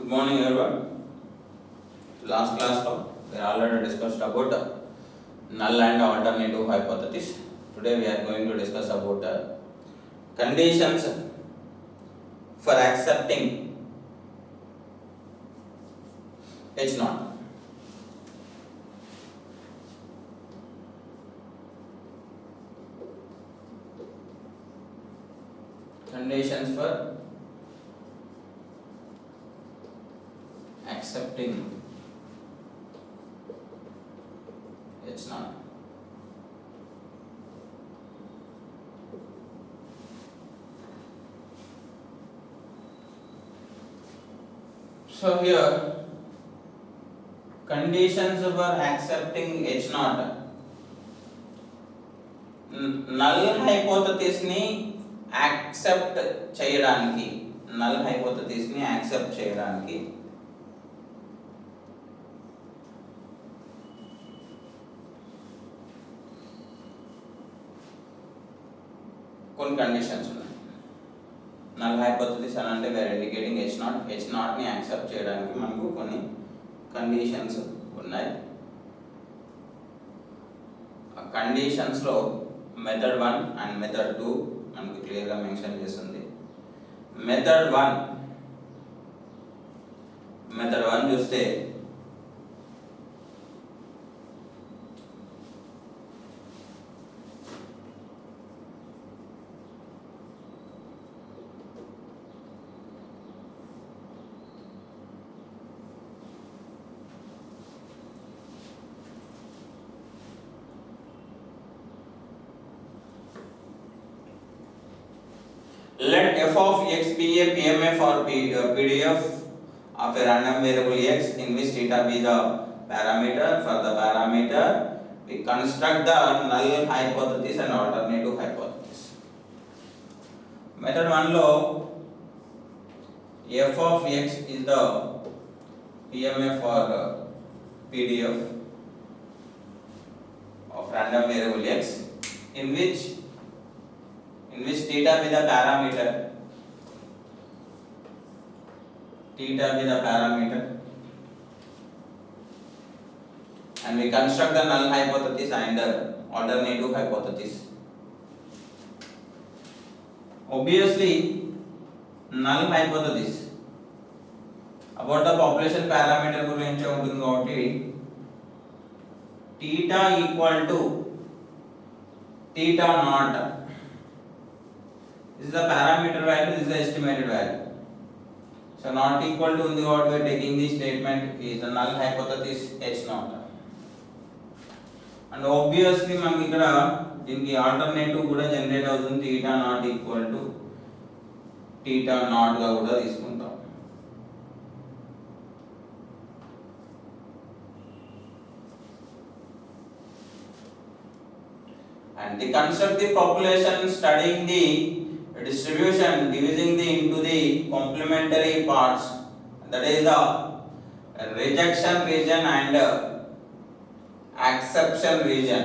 Good morning, everyone. Last class we already discussed about null and alternative hypothesis. Today we are going to discuss about conditions for accepting H naught. Conditions for accepting H naught. So here conditions for accepting H naught. Null hypothesis ni accept చేయడానికి null hypothesis ని accept చేయడానికి కొన్ని conditions ఉన్నాయి. null hypothesis అని అంటే we are indicating H naught ని accept చేయడానికి మనకు కొన్ని కండిషన్స్ ఉన్నాయి. ఆ కండిషన్స్ లో మెథడ్ 1 అండ్ మెథడ్ 2 మనకు క్లియర్ గా మెన్షన్ చేస్తుంది. మెథడ్ 1 చూస్తే let f of x be a PMF or PDF of a random variable x in which theta be the parameter. For the parameter, we construct the null hypothesis and alternative hypothesis. Method 1 lo f of x is the PMF or PDF of random variable x in which theta be the parameter, and we construct the null hypothesis and alternative hypothesis. Obviously null hypothesis about the population parameter గురించి ఉంటుంది కాబట్టి theta equal to theta naught. This is the parameter value, this is the estimated value. So not equal to ఉంది కాబట్టి we are taking this statement is the null hypothesis H naught. And obviously మనకి ఇక్కడ దీనికి alternative కూడా generate అవుతుంది theta naught equal to theta naught గా కూడా తీసుకుంటాం. And the construct the population studying the distribution, dividing the into the complementary parts, that is the rejection region and acception region.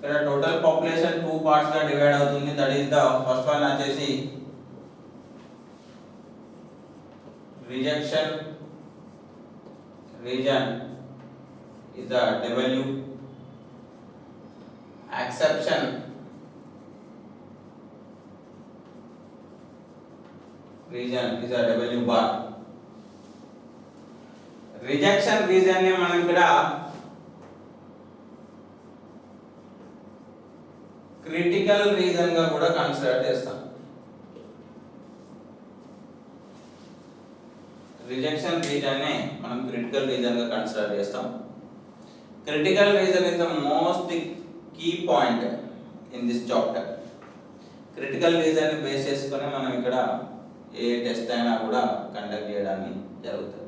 There are total population two parts ga divide avutundi, that is the first one vachesi rejection region is the W, acception region is a W bar. Rejection region ని మనం ఇక్కడ critical region గా కూడా consider చేస్తాం. Rejection region ని మనం critical region గా consider చేస్తాం. Critical region is the most key point in this chapter. Critical region ని బేస్ చేసుకొని మనం ఇక్కడ ఏ టెస్ట్ అయినా కూడా కండక్ట్ చేయడానికి జరుగుతుంది.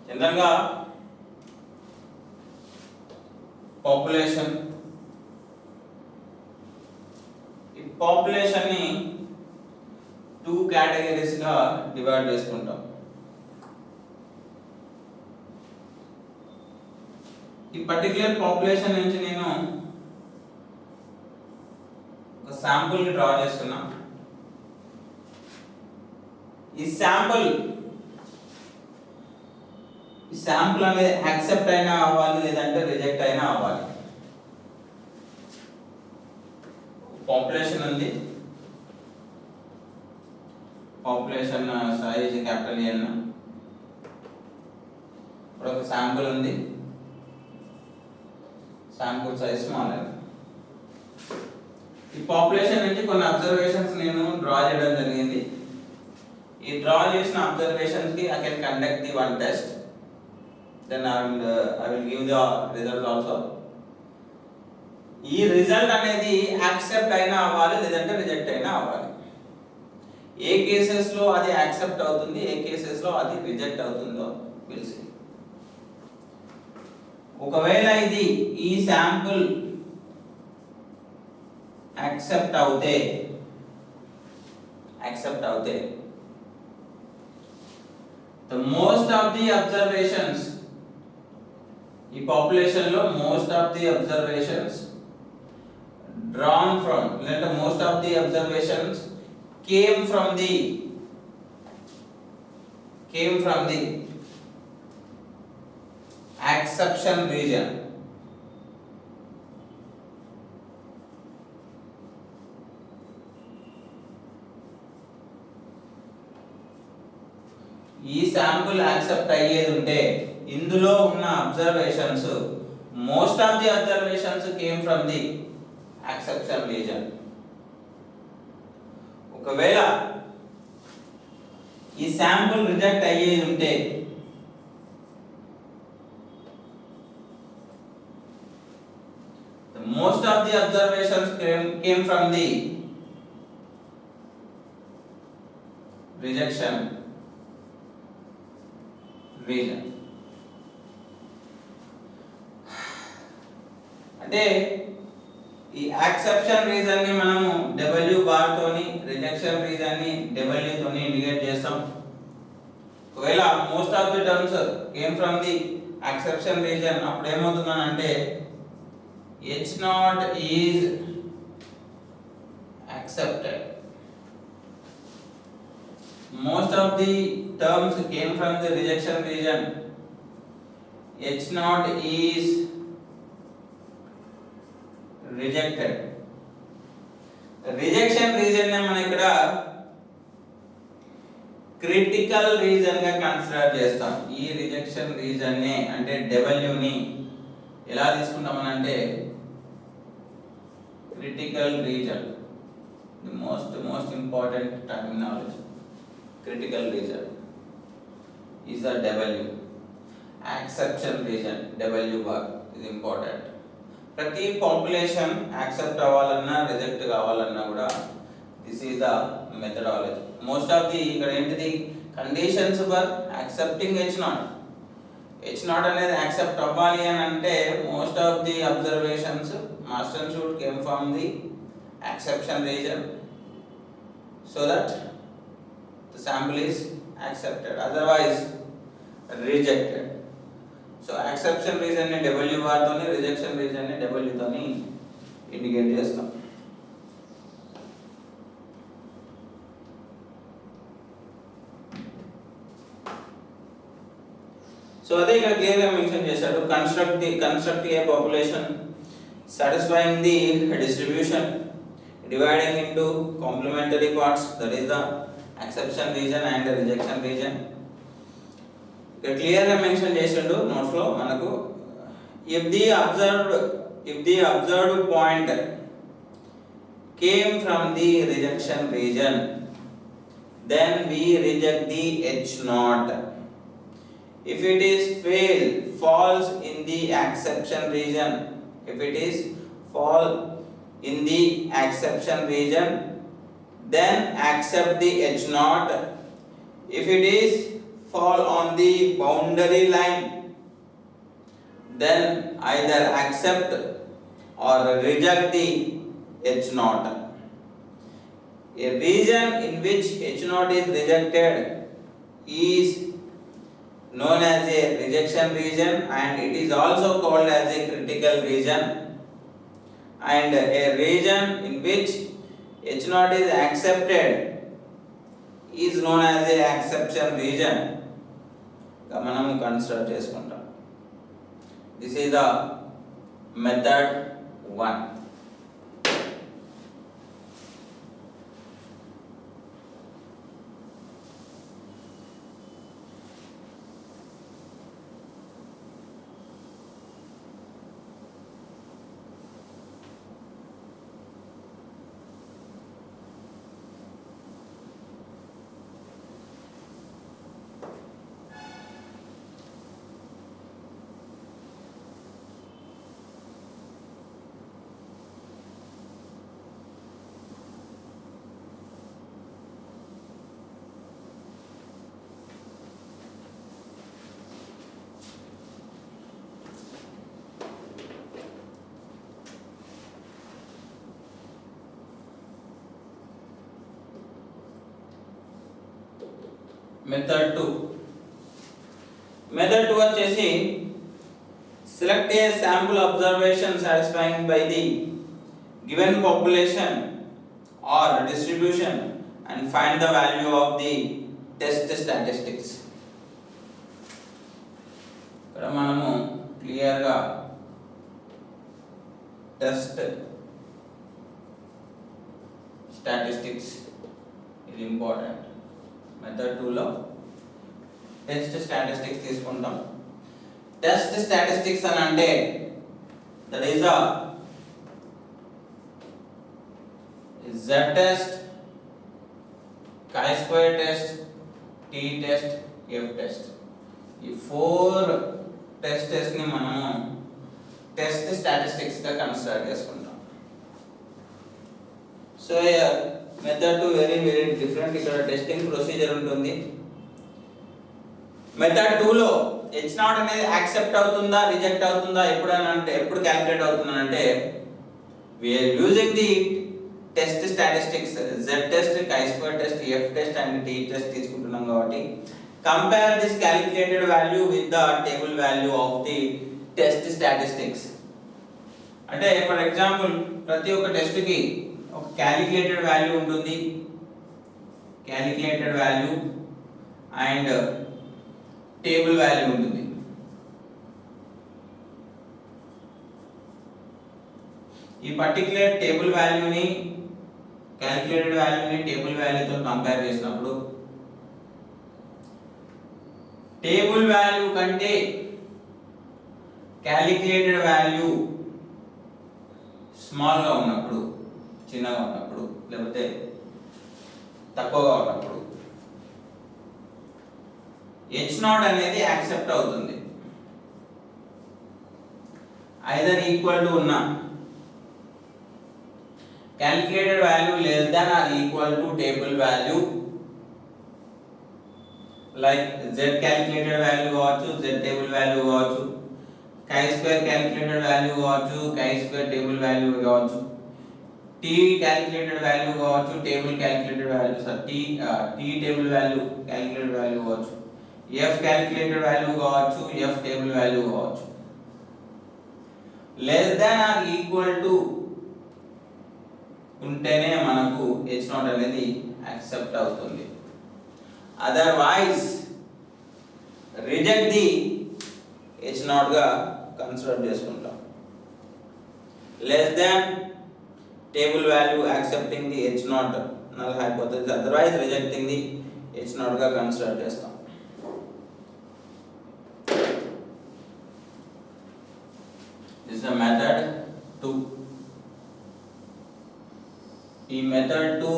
జనరల్గా population పాపులేషన్ ని 2 కేటగిరీస్ గా డివైడ్ చేసుకుంటాం. ఈ పర్టిక్యులర్ పాపులేషన్ నుంచి నేను ఒక శాంపుల్ ని డ్రా చేస్తున్నా. ఈ శాంపుల్ అనేది యాక్సెప్ట్ అయినా అవ్వాలి, లేదంటే రిజెక్ట్ అయినా అవ్వాలి. పాపులేషన్ ఉంది, పాపులేషన్ సైజ్ క్యాపిటల్ ఎన్. ఇప్పుడు ఒక శాంపుల్ ఉంది, శాంపుల్ సైజ్ స్మాల్ ఎన్. ఈ పాపులేషన్ నుంచి కొన్ని అబ్జర్వేషన్స్ నేను డ్రా చేయడం జరిగింది. ఈ డ్రా చేసిన అబ్జర్వేషన్స్ కి I can conduct the one test, then I will give the result also. ఈ రిజల్ట్ అనేది యాక్సెప్ట్ అయినా అవ్వాలి, లేదంటే రిజెక్ట్ అయినా అవ్వాలి. ఏ కేసెస్ లో అది యాక్సెప్ట్ అవుతుంది, ఏ కేసెస్ లో అది రిజెక్ట్ అవుతుందో తెలిసి. ఒకవేళ ఇది ఈ శాంపుల్ యాక్సెప్ట్ అవుతే the most of the observations, ఈ population లో most of the observations drawn from, let most of the observations came from the exception region. ఈ శాంపుల్ యాక్సెప్ట్ అయ్యేది ఉంటే ఇందులో ఉన్న observations, most of the observations came from the exception reason. ఒకవేళ ఈ sample reject అయ్యేది ఉంటే most of the observations came from the rejection reason. అంటే ఈ యాక్సెప్షన్ రీజన్ ని మనము W బార్ తోని, రిజెక్షన్ రీజన్ ని W తోని ఇండికేట్ చేస్తాం. ఒకవేళ most of the terms came from the యాక్సెప్షన్ reason, అప్పుడు ఏమవుతుందని అంటే H0 is accepted. Most of the terms came from the rejection region. H0 is rejected. Rejection region ని మనం ఇక్కడ క్రిటికల్ రీజన్ గా కన్సిడర్ చేస్తాం. ఈ రిజెక్షన్ రీజన్ ని అంటే W ని ఎలా తీసుకుంటామనంటే critical region, the most important terminology. Critical region is the W. Exception region W bar is important. ప్రతి పాపులేషన్ యాక్సెప్ట్ అవ్వాలన్నా రిజెక్ట్ కావాలన్నా కూడా this is the methodology. Most of the ఇక్కడ ఏంటిది కండిషన్స్ ఫర్ యాక్సెప్టింగ్ H0 అనేది accept అవ్వాలి అని అంటే most of the observations must and should came from the exception region so that the sample is accepted, otherwise rejected. So exception region ni W bar toni, rejection region ni W toni indicate chestam. So ade ikkada clear ga mention chesadu, construct a population satisfying the distribution dividing into complementary parts, that is the exception region and the rejection region. ఇక్కడ clear గా mention చేసిండు notes లో మనకు, if the observed point came from the rejection region, then we reject the H0. If it is falls in the exception region, if it is fall in the exception region, then accept the H0. If it is fall on the boundary line, then either accept or reject the H0. A region in which H naught is rejected is known as a rejection region, and it is also called as a critical region. And a region in which H naught is accepted is known as a acception region. మనము consider చేసుకుంటాం. This is the method 1. Method 2. Method 2 వచ్చేసి select a sample observation satisfying by the given population or distribution and find the value of the test statistics. ఇక్కడ మనము clear గా test statistics ఇది important. Method 2 లో test statistics తీసుకుంటాం. Test statistics అని అంటే that is a z test, chi-square test, t test, f test. ఈ 4 testes ని మనము టెస్ట్ స్టాటిస్టిక్స్ గా కన్సిడర్ చేసుకుంటాం. So method 2 very different. ఇక్కడ టెస్టింగ్ ప్రొసీజర్ ఉంటుంది. మెథడ్ 2 లో H నాట్ అనేది యాక్సెప్ట్ అవుతుందా రిజెక్ట్ అవుతుందా ఎప్పుడు క్యాలిక్యులేట్ అవుతుందంటే we are using the test statistics z test, chi-square test, f test and t test తీసుకుంటున్నాం కాబట్టి compare this calculated value with the table value of the test statistics. అంటే for example ప్రతి ఒక్క test కి ఒక calculated value ఉంటుంది, calculated value and table value ఉంటుంది. ఈ పర్టిక్యులర్ టేబుల్ వాల్యూని క్యాలిక్యులేటెడ్ వాల్యూని టేబుల్ వాల్యూతో కంపేర్ చేసినప్పుడు టేబుల్ వాల్యూ కంటే క్యాలిక్యులేటెడ్ వాల్యూ స్మాల్ గా ఉన్నప్పుడు, చిన్నగా ఉన్నప్పుడు లేకపోతే తక్కువగా ఉన్నప్పుడు H నాట్ అనేది యాక్సెప్ట్ అవుతుంది. ఐదర్ ఈక్వల్ టు ఉన్న calculated value less than or equal to table value, like z calculated value కావచ్చు, z టేబుల్ వాల్యూ కావచ్చు, chi-square క్యాలిక్యులేటెడ్ వాల్యూ కావచ్చు, chi-square టేబుల్ వాల్యూ కావచ్చు, t క్యాలిక్యులేటెడ్ వాల్యూ కావచ్చు, table calculated value t table value calculated value కావచ్చు, f calculated value కావచ్చు, f table value కావచ్చు. Less than or equal to ఉంటేనే మనకు H not అనేది యాక్సెప్ట్ అవుతుంది. Otherwise reject the H not గా కన్సిడర్ చేసుకుంటాం. Less than table value accepting the H not null hypothesis, otherwise rejecting the H not గా consider చేస్తాం. This is the method 2. ఈ method 2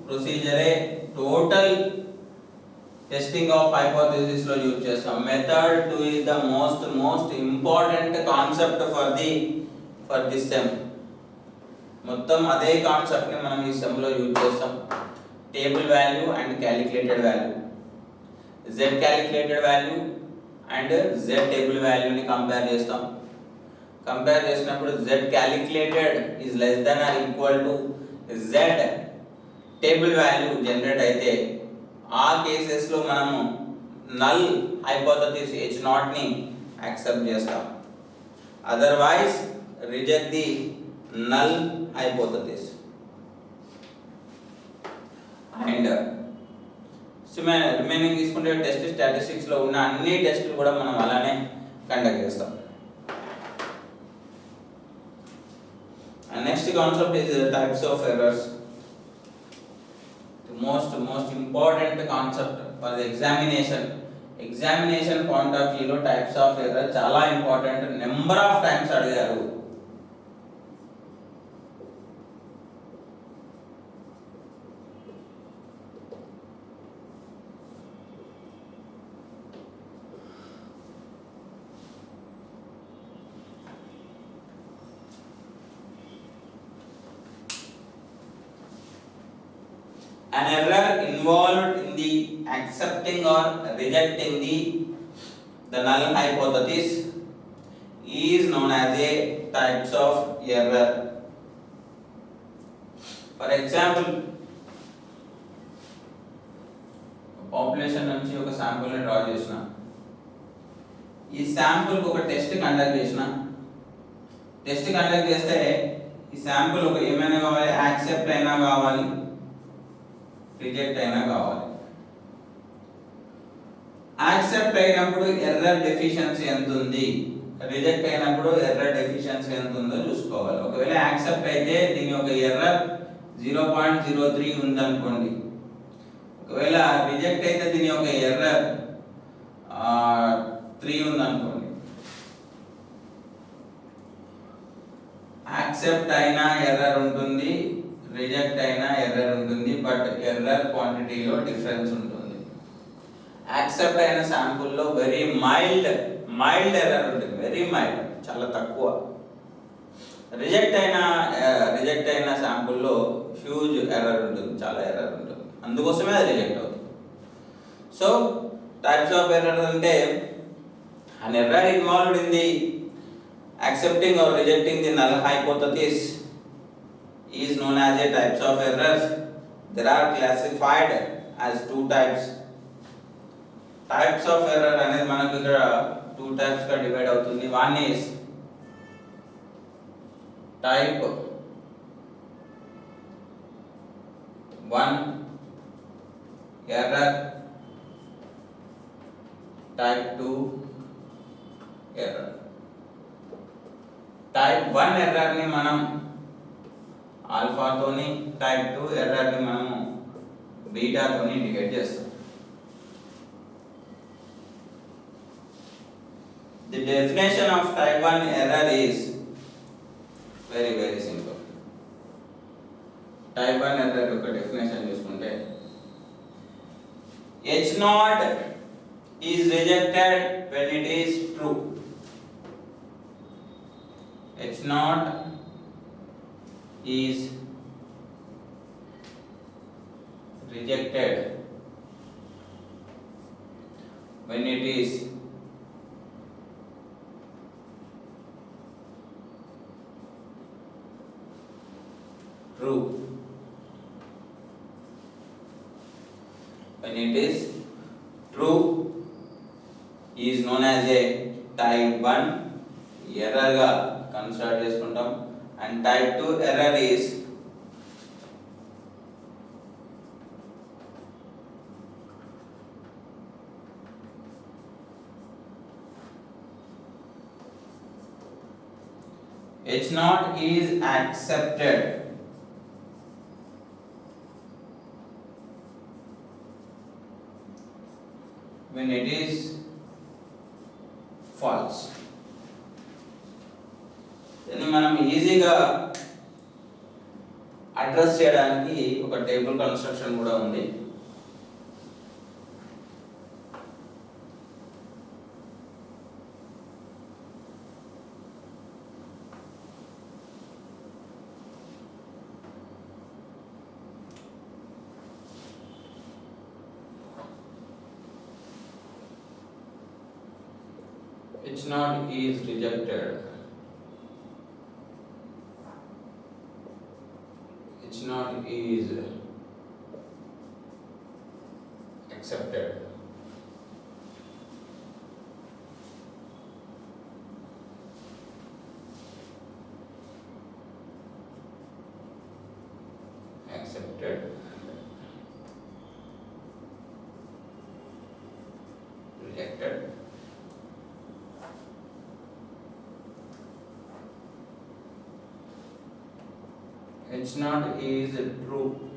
ప్రొసీజరే టోటల్ టెస్టింగ్ ఆఫ్ హైపోథెసిస్ లో use చేస్తాం. Method 2 is the most important concept for this sem. మొత్తం అదే concept ని మనం ఈ సెమ్ లో యూజ్ చేస్తాం. Table value and calculated value, z calculated value and z table వాల్యూని కంపేర్ చేస్తాం. కంపేర్ చేసినప్పుడు z calculated is less than or equal to z table value generate అయితే ఆ కేసెస్లో మనము నల్ హైపోథసిస్ H0 ని యాక్సెప్ట్ చేస్తాం, otherwise reject the null hypothesis. And remaining తీసుకుంటే టెస్ట్ స్టాటిస్టిక్స్లో ఉన్న అన్ని టెస్టులు కూడా మనం అలానే కండక్ట్ చేస్తాం. And next concept is the types of errors. The most important concept for the examination point of view lo types of error చాలా important, number of times అడిగారు. An error involved in the accepting or rejecting the null hypothesis is known as a types of error. For example, population నుంచి ఒక sample ని draw చేసిన, ఈ sample కు ఒక test conduct చేస్తే ఈ శాంపుల్ ఒక ఏమైనా కావాలి, యాక్సెప్ట్ అయినా కావాలి, రిజెక్ట్ అయినా కావాలి. యాక్సెప్ట్ అయినప్పుడు ఎర్రర్ డెఫిషియన్సీ ఎంత ఉంది, రిజెక్ట్ అయినప్పుడు ఎర్రర్ డెఫిషియన్సీ ఎంత ఉందో చూసుకోవాలి. ఒకవేళ యాక్సెప్ట్ అయితే దీని ఒక ఎర్రర్ 0.03 ఉందనుకోండి, ఒకవేళ రిజెక్ట్ అయితే దీని ఒక ఎర్రర్ 3 ఉందనుకోండి. యాక్సెప్ట్ అయినా ఎర్రర్ ఉంటుంది, రిజెక్ట్ అయినా ఎర్రర్ ఉంటుంది, బట్ ఎర్రర్ క్వాంటిటీలో డిఫరెన్స్ ఉంటుంది. యాక్సెప్ట్ అయిన శాంపుల్లో వెరీ మైల్డ్ ఎర్రర్ ఉంటుంది, వెరీ మైల్డ్, చాలా తక్కువ. రిజెక్ట్ అయిన శాంపుల్లో హ్యూజ్ ఎర్రర్ ఉంటుంది, చాలా ఎర్రర్ ఉంటుంది, అందుకోసమే అది రిజెక్ట్ అవుతుంది. సో టైప్స్ ఆఫ్ ఎర్రర్ అంటే an error involved in the accepting or rejecting the null hypothesis is known as a types of errors. There are classified as two types. Types of error అనేది మనకు ఇక్కడ two types గా divide అవుతుంది. One is type 1 error, type 2 error. Type 1 error ని మనం alpha తోని, type 2 error ని మనము బీటా తోని ఇండికేట్ చేస్తాం. The definition of type 1 error is very simple. Type 1 error యొక్క డెఫినేషన్ చూసుకుంటే H0 is rejected when it is true. H0 is rejected when it is true. When it is true is known as a type 1 error గా consider చేసుకుంటాం. And type 2 error is H0 is accepted when it is false. దీన్ని మనం ఈజీగా address చేయడానికి ఒక table construction కూడా ఉంది. H0 is rejected. H0 is accepted. Accepted, rejected. H naught is true,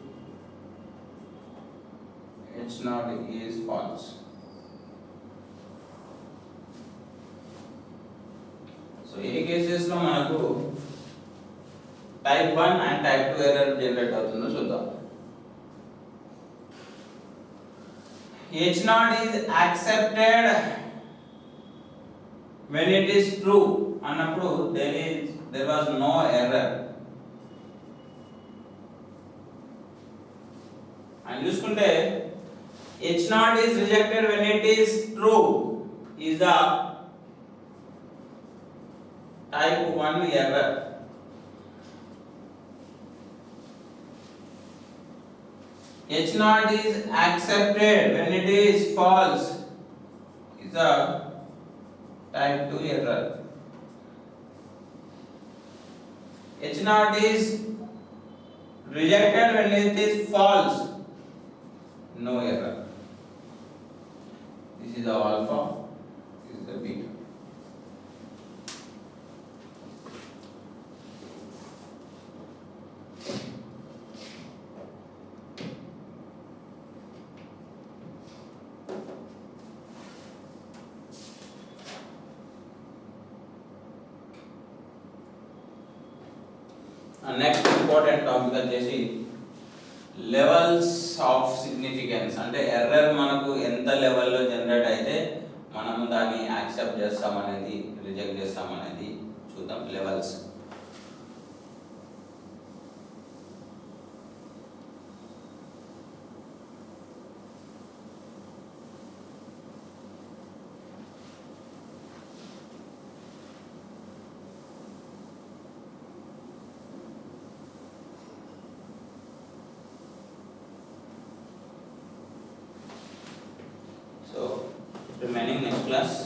H naught is false. So A cases లో మనకు type 1 and type 2 error generate అవుతుందో చూద్దాం. H naught is accepted when it is true అన్నప్పుడు there was no error. and చూసుకుంటే H naught is rejected when it is true is the type 1 error. H naught is accepted when it is false is the type 2 error. H naught is rejected when it is false, no error. This is the alpha, this is the beta. Next important topic వచ్చేసి levels of significance. అంటే error మనకు ఎంత లెవెల్లో generate అయితే మనము దాన్ని accept చేస్తామనేది reject చేస్తామనేది చూద్దాం. Levels remaining next class.